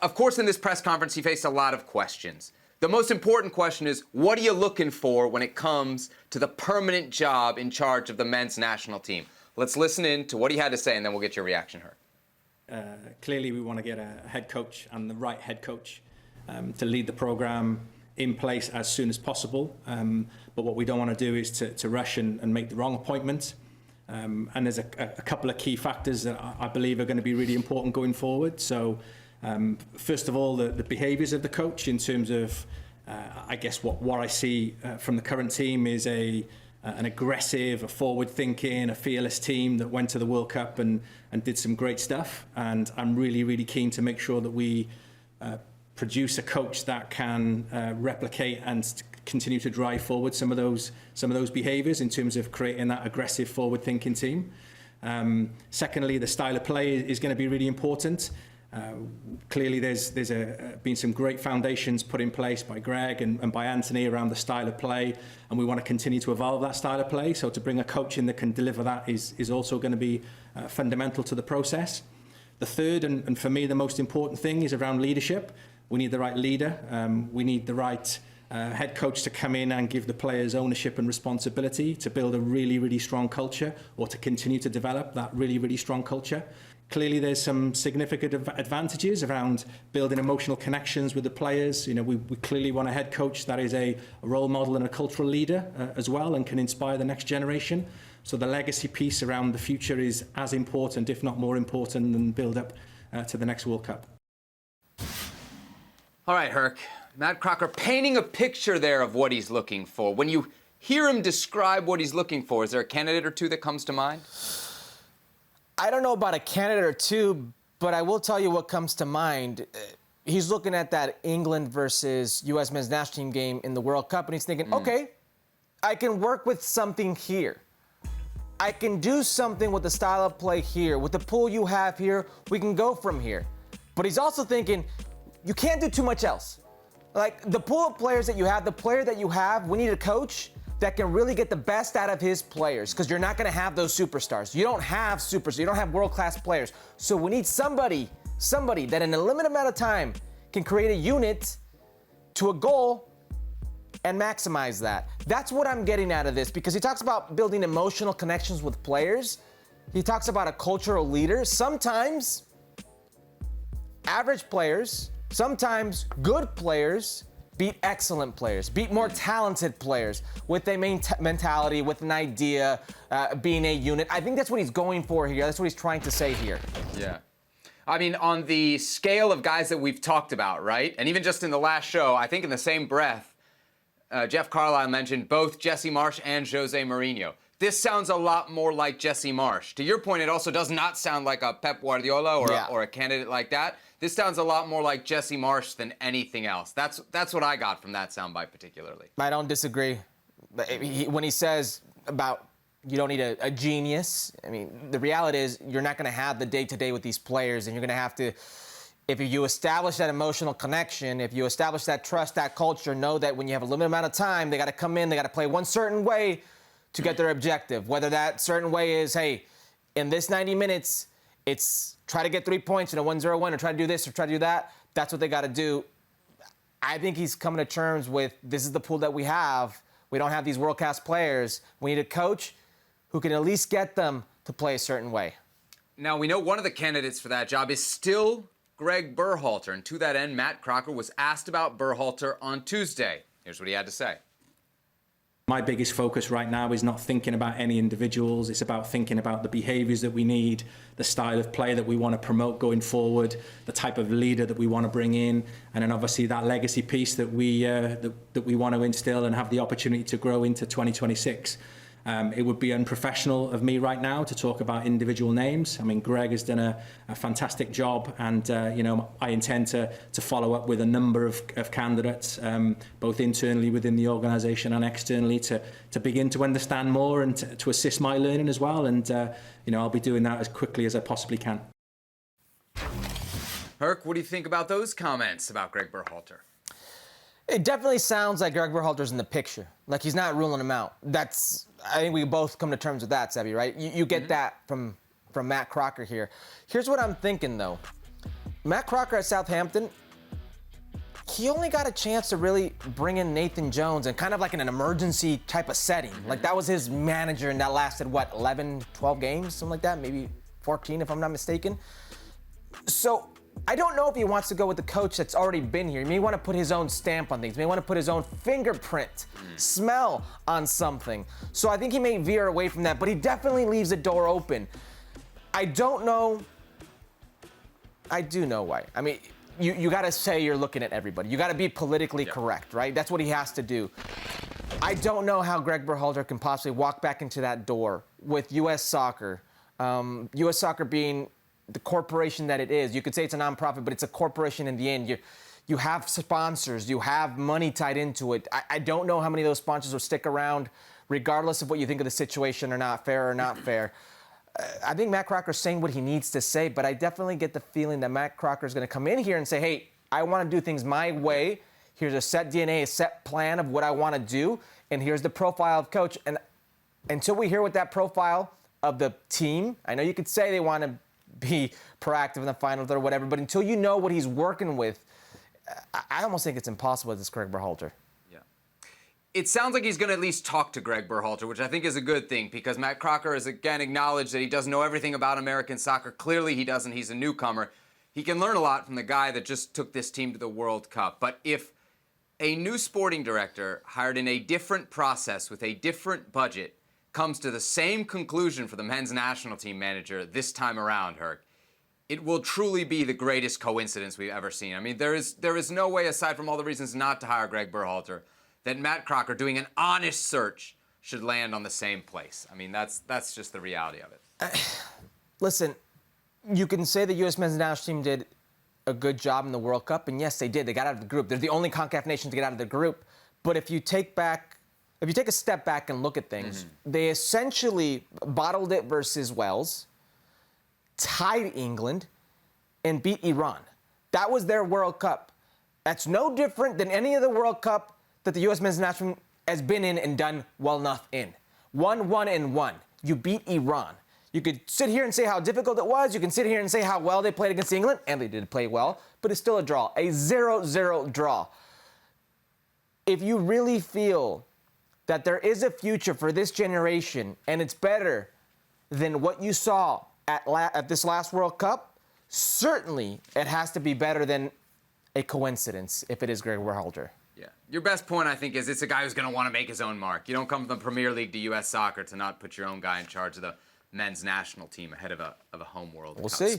Of course, in this press conference, he faced a lot of questions. The most important question is, what are you looking for when it comes to the permanent job in charge of the men's national team? Let's listen in to what he had to say, and then we'll get your reaction, Herc. Clearly, we want to get a head coach and the right head coach to lead the program in place as soon as possible. But what we don't want to do is to rush and make the wrong appointment. And there's a couple of key factors that I believe are going to be really important going forward. So first of all, the behaviours of the coach in terms of, I guess what I see from the current team is an aggressive, a forward-thinking, a fearless team that went to the World Cup and did some great stuff. And I'm really, really keen to make sure that we produce a coach that can replicate and continue to drive forward some of those behaviours in terms of creating that aggressive, forward-thinking team. Secondly, the style of play is going to be really important. Clearly, there's been some great foundations put in place by Greg and by Anthony around the style of play, and we want to continue to evolve that style of play. So to bring a coach in that can deliver that is also going to be fundamental to the process. The third, and for me the most important thing, is around leadership. We need the right leader. We need the right head coach to come in and give the players ownership and responsibility to build a really, really strong culture, or to continue to develop that really, really strong culture. Clearly, there's some significant advantages around building emotional connections with the players. You know, we clearly want a head coach that is a role model and a cultural leader as well, and can inspire the next generation. So the legacy piece around the future is as important, if not more important, than build up to the next World Cup. All right, Herc. Matt Crocker painting a picture there of what he's looking for. When you hear him describe what he's looking for, is there a candidate or two that comes to mind? I don't know about a candidate or two, but I will tell you what comes to mind. He's looking at that England versus U.S. men's national team game in the World Cup, and he's thinking, okay, I can work with something here. I can do something with the style of play here. With the pool you have here, we can go from here. But he's also thinking, you can't do too much else. Like, the pool of players that you have, the player that you have, we need a coach that can really get the best out of his players, because you're not going to have those superstars. You don't have superstars. You don't have world-class players. So we need somebody that in a limited amount of time can create a unit to a goal and maximize that. That's what I'm getting out of this, because he talks about building emotional connections with players. He talks about a cultural leader. Sometimes average players, sometimes good players beat excellent players, beat more talented players with a mentality, with an idea, being a unit. I think that's what he's going for here. That's what he's trying to say here. Yeah. I mean, on the scale of guys that we've talked about, right? And even just in the last show, I think in the same breath, Jeff Carlisle mentioned both Jesse Marsch and Jose Mourinho. This sounds a lot more like Jesse Marsch. To your point, it also does not sound like a Pep Guardiola or a candidate like that. This sounds a lot more like Jesse Marsch than anything else. That's what I got from that soundbite particularly. I don't disagree. When he says about you don't need a genius, I mean, the reality is you're not going to have the day-to-day with these players, and you're going to have to, if you establish that emotional connection, if you establish that trust, that culture, know that when you have a limited amount of time, they got to come in, they got to play one certain way to get their objective. Whether that certain way is, hey, in this 90 minutes, it's try to get 3 points in a 1-0 win, or try to do this or try to do that. That's what they got to do. I think he's coming to terms with, this is the pool that we have. We don't have these world-class players. We need a coach who can at least get them to play a certain way. Now, we know one of the candidates for that job is still Greg Berhalter. And to that end, Matt Crocker was asked about Berhalter on Tuesday. Here's what he had to say. My biggest focus right now is not thinking about any individuals. It's about thinking about the behaviours that we need, the style of play that we want to promote going forward, the type of leader that we want to bring in, and then obviously that legacy piece that we want to instill and have the opportunity to grow into 2026. It would be unprofessional of me right now to talk about individual names. I mean, Greg has done a fantastic job, and you know, I intend to follow up with a number of candidates, both internally within the organisation and externally, to begin to understand more and to assist my learning as well. And you know, I'll be doing that as quickly as I possibly can. Herc, what do you think about those comments about Greg Berhalter? It definitely sounds like Greg Berhalter's in the picture. Like, he's not ruling him out. I think we both come to terms with that, Sebi, right? You get that from Matt Crocker here. Here's what I'm thinking, though. Matt Crocker at Southampton, he only got a chance to really bring in Nathan Jones and kind of like in an emergency type of setting. Like that was his manager and that lasted, 11, 12 games, something like that, maybe 14 if I'm not mistaken. So I don't know if he wants to go with the coach that's already been here. He may want to put his own stamp on things. He may want to put his own fingerprint, smell on something. So I think he may veer away from that, but he definitely leaves the door open. I don't know. I do know why. I mean, you got to say you're looking at everybody. You got to be politically correct, right? That's what he has to do. I don't know how Greg Berhalter can possibly walk back into that door with U.S. Soccer. U.S. Soccer being the corporation that it is. You could say it's a nonprofit, but it's a corporation in the end. You have sponsors. You have money tied into it. I don't know how many of those sponsors will stick around, regardless of what you think of the situation or not, fair or not fair. I think Matt Crocker's saying what he needs to say, but I definitely get the feeling that Matt Crocker is going to come in here and say, hey, I want to do things my way. Here's a set DNA, a set plan of what I want to do, and here's the profile of coach. And until we hear what that profile of the team, I know you could say they want to be proactive in the final third or whatever, but until you know what he's working with, I almost think it's impossible with this Greg Berhalter. Yeah. It sounds like he's going to at least talk to Greg Berhalter, which I think is a good thing because Matt Crocker has again acknowledged that he doesn't know everything about American soccer. Clearly he doesn't. He's a newcomer. He can learn a lot from the guy that just took this team to the World Cup. But if a new sporting director hired in a different process with a different budget comes to the same conclusion for the men's national team manager this time around, Herc, it will truly be the greatest coincidence we've ever seen. I mean, there is no way, aside from all the reasons not to hire Greg Berhalter, that Matt Crocker, doing an honest search, should land on the same place. I mean, that's just the reality of it. Listen, you can say the U.S. men's national team did a good job in the World Cup, and yes, they did. They got out of the group. They're the only CONCACAF nation to get out of the group. But if you take a step back and look at things, they essentially bottled it versus Wales, tied England, and beat Iran. That was their World Cup. That's no different than any other World Cup that the U.S. men's national team has been in and done well enough in. 1-1-1. You beat Iran. You could sit here and say how difficult it was. You can sit here and say how well they played against England, and they did play well, but it's still a draw, a 0-0 draw. If you really feel that there is a future for this generation, and it's better than what you saw at this last World Cup, certainly it has to be better than a coincidence if it is Greg Berhalter. Yeah. Your best point, I think, is it's a guy who's going to want to make his own mark. You don't come from the Premier League to U.S. Soccer to not put your own guy in charge of the men's national team ahead of a home World Cup. We'll see.